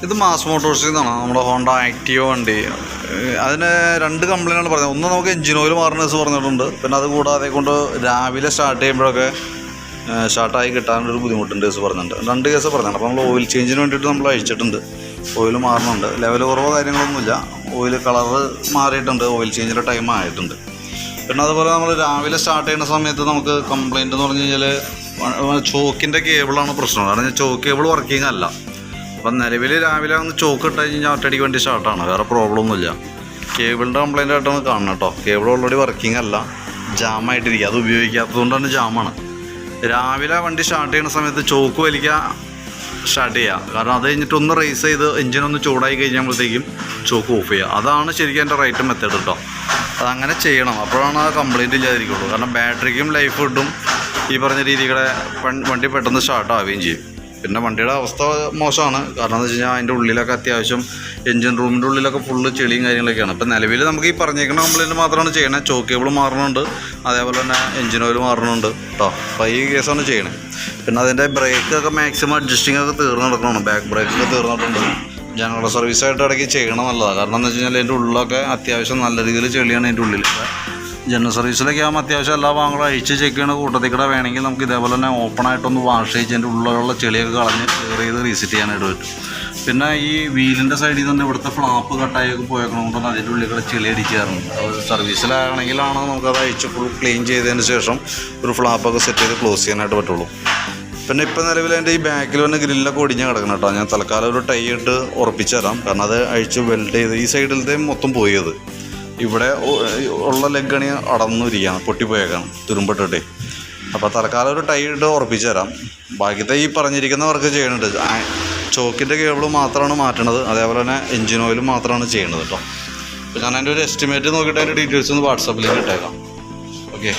ഇത് മാസ് മോട്ടോഴ്സിൽ നിന്നാണ്, നമ്മുടെ ഹോണ്ട ആക്റ്റീവ വണ്ടി. അതിന് 2 കംപ്ലൈൻറ്റാണ് പറഞ്ഞത്. ഒന്ന് നമുക്ക് എഞ്ചിൻ ഓയിൽ മാറണേഴ്സ് പറഞ്ഞിട്ടുണ്ട്. പിന്നെ അത് കൂടാതെ കൊണ്ട് രാവിലെ സ്റ്റാർട്ട് ചെയ്യുമ്പോഴൊക്കെ സ്റ്റാർട്ടായി കിട്ടാനൊരു ബുദ്ധിമുട്ടുണ്ട് കേസ് പറഞ്ഞിട്ടുണ്ട്. 2 കേസ് പറഞ്ഞിട്ടുണ്ട്. അപ്പോൾ നമ്മൾ ഓയിൽ ചേഞ്ചിന് വേണ്ടിയിട്ട് നമ്മൾ അയച്ചിട്ടുണ്ട്. ഓയിൽ മാറുന്നുണ്ട്, ലെവൽ കുറവോ കാര്യങ്ങളൊന്നുമില്ല. ഓയിൽ കളറ് മാറിയിട്ടുണ്ട്, ഓയിൽ ചേഞ്ചിൻ്റെ ടൈം ആയിട്ടുണ്ട്. പിന്നെ അതുപോലെ നമ്മൾ രാവിലെ സ്റ്റാർട്ട് ചെയ്യുന്ന സമയത്ത് നമുക്ക് കംപ്ലയിൻ്റ് എന്ന് പറഞ്ഞു കഴിഞ്ഞാൽ ചോക്കിൻ്റെ കേബിളാണ് പ്രശ്നം. കാരണം ചോക്ക് കേബിൾ വർക്കിംഗ് അല്ല. അപ്പം നിലവിൽ രാവിലെ ഒന്ന് ചോക്ക് ഇട്ട് കഴിഞ്ഞാൽ ഒറ്റയടിക്ക് വണ്ടി സ്റ്റാർട്ടാണ്, വേറെ പ്രോബ്ലം ഒന്നുമില്ല. കേബിളിൻ്റെ കംപ്ലയിൻ്റ് ആയിട്ടാണ് കാണണം കേട്ടോ. കേബിൾ ഓൾറെഡി വർക്കിംഗ് അല്ല, ജാമായിട്ടിരിക്കുക. അത് ഉപയോഗിക്കാത്തതുകൊണ്ടാണ് ജാമാണ്. രാവിലെ വണ്ടി സ്റ്റാർട്ട് ചെയ്യുന്ന സമയത്ത് ചോക്ക് വലിക്കുക സ്റ്റാർട്ട് ചെയ്യുക. കാരണം അത് കഴിഞ്ഞിട്ട് ഒന്ന് റേസ് ചെയ്ത് എഞ്ചിനൊന്ന് ചൂടായി കഴിഞ്ഞാകുമ്പോഴത്തേക്കും ചോക്ക് ഓഫ് ചെയ്യുക. അതാണ് ശരിക്കും എൻ്റെ റൈറ്റ് മെത്തേഡ് കേട്ടോ. അതങ്ങനെ ചെയ്യണം, അപ്പോഴാണ് ആ കംപ്ലയിൻ്റ് ഇല്ലാതിരിക്കുള്ളൂ. കാരണം ബാറ്ററിക്കും ലൈഫ് കിട്ടും, ഈ പറഞ്ഞ രീതികളെ വണ്ടി പെട്ടെന്ന് സ്റ്റാർട്ട് ആവുകയും ചെയ്യും. പിന്നെ വണ്ടിയുടെ അവസ്ഥ മോശമാണ്. കാരണം എന്ന് വെച്ച് കഴിഞ്ഞാൽ അതിൻ്റെ ഉള്ളിലൊക്കെ അത്യാവശ്യം എഞ്ചിൻ റൂമിൻ്റെ ഉള്ളിലൊക്കെ ഫുള്ള് ചെളിയും കാര്യങ്ങളൊക്കെയാണ്. ഇപ്പം നിലവിൽ നമുക്ക് ഈ പറഞ്ഞേക്കുന്ന കംപ്ലയിൻറ്റ് മാത്രമാണ് ചെയ്യണത്. ചോക്ക് കേബിൾ മാറണുണ്ട്, അതേപോലെ തന്നെ എഞ്ചിൻ ഓയിൽ മാറണുണ്ട് കേട്ടോ. അപ്പോൾ ഈ കേസാണ് ചെയ്യണത്. പിന്നെ അതിൻ്റെ ബ്രേക്കൊക്കെ മാക്സിമം അഡ്ജസ്റ്റിംഗ് ഒക്കെ തീർന്ന് നടക്കണം. ബാക്ക് ബ്രേക്കൊക്കെ തീർന്നിട്ടുണ്ട്. ജനറൽ സർവീസായിട്ട് ഇടയ്ക്ക് ചെയ്യണം നല്ലതാണ്. കാരണം എന്ന് വെച്ച് കഴിഞ്ഞാൽ അതിൻ്റെ ഉള്ളിലൊക്കെ അത്യാവശ്യം നല്ല രീതിയിൽ ചെളിയാണ് അതിൻ്റെ ഉള്ളിൽ. ജനറൽ സർവീസിലൊക്കെ ആകുമ്പോൾ അത്യാവശ്യം എല്ലാ ഭാഗങ്ങളും അഴിച്ച് ചെക്ക് ചെയ്യണ കൂട്ടത്തിൽ കൂടെ വേണമെങ്കിൽ നമുക്ക് ഇതേപോലെ തന്നെ ഓപ്പണായിട്ടൊന്ന് വാഷ് ചെയ്ത് അതിൻ്റെ ഉള്ളിലുള്ള ചെളിയൊക്കെ കളഞ്ഞ് ക്ലിയർ ചെയ്ത് റീസെറ്റ് ചെയ്യാനായിട്ട് പറ്റും. പിന്നെ ഈ വീലിൻ്റെ സൈഡിൽ നിന്ന് ഇവിടുത്തെ ഫ്ലാപ്പ് കട്ടായൊക്കെ പോയേക്കണോണ്ടൊന്ന് അതിൻ്റെ ഉള്ളിൽ കൂടെ ചെളി അടിക്കാറുണ്ട്. അത് സർവീസിലാണെങ്കിലാണ് നമുക്കത് അഴിച്ച് ഫുൾ ക്ലീൻ ചെയ്തതിന് ശേഷം ഒരു ഫ്ലാപ്പൊക്കെ സെറ്റ് ചെയ്ത് ക്ലോസ് ചെയ്യാനായിട്ട് പറ്റുള്ളൂ. പിന്നെ ഇപ്പം നിലവിൽ എൻ്റെ ഈ ബാക്കിൽ വന്ന് ഗ്രില്ലൊക്കെ ഒടിഞ്ഞ് കിടക്കണം കേട്ടോ. ഞാൻ തൽക്കാലം ഒരു ടൈ ഇട്ട് ഉറപ്പിച്ച് തരാം. കാരണം അത് അഴിച്ച് വെൽഡ് ചെയ്ത് ഈ സൈഡിലത്തെ മൊത്തം പോയത്, ഇവിടെ ഉള്ള ലെഗണി അടന്നിരിക്കുകയാണ്, പൊട്ടിപ്പോയേക്കാണ് തുരുമ്പിട്ടിട്ടേ. അപ്പോൾ തൽക്കാലം ഒരു ടൈ ഇട്ട് ഉറപ്പിച്ച് തരാം. ബാക്കിത്തെ ഈ പറഞ്ഞിരിക്കുന്ന വർക്ക് ചെയ്യുന്നുണ്ട്. ചോക്കിൻ്റെ കേബിൾ മാത്രമാണ് മാറ്റണത്, അതേപോലെ തന്നെ എഞ്ചിൻ ഓയിലും മാത്രമാണ് ചെയ്യണത് കേട്ടോ. അപ്പോൾ ഞാൻ അതിൻ്റെ ഒരു എസ്റ്റിമേറ്റ് നോക്കിയിട്ട് അതിൻ്റെ ഡീറ്റെയിൽസ് ഒന്ന് വാട്സാപ്പിലേക്ക് ഇട്ടേക്കാം. ഓക്കെ.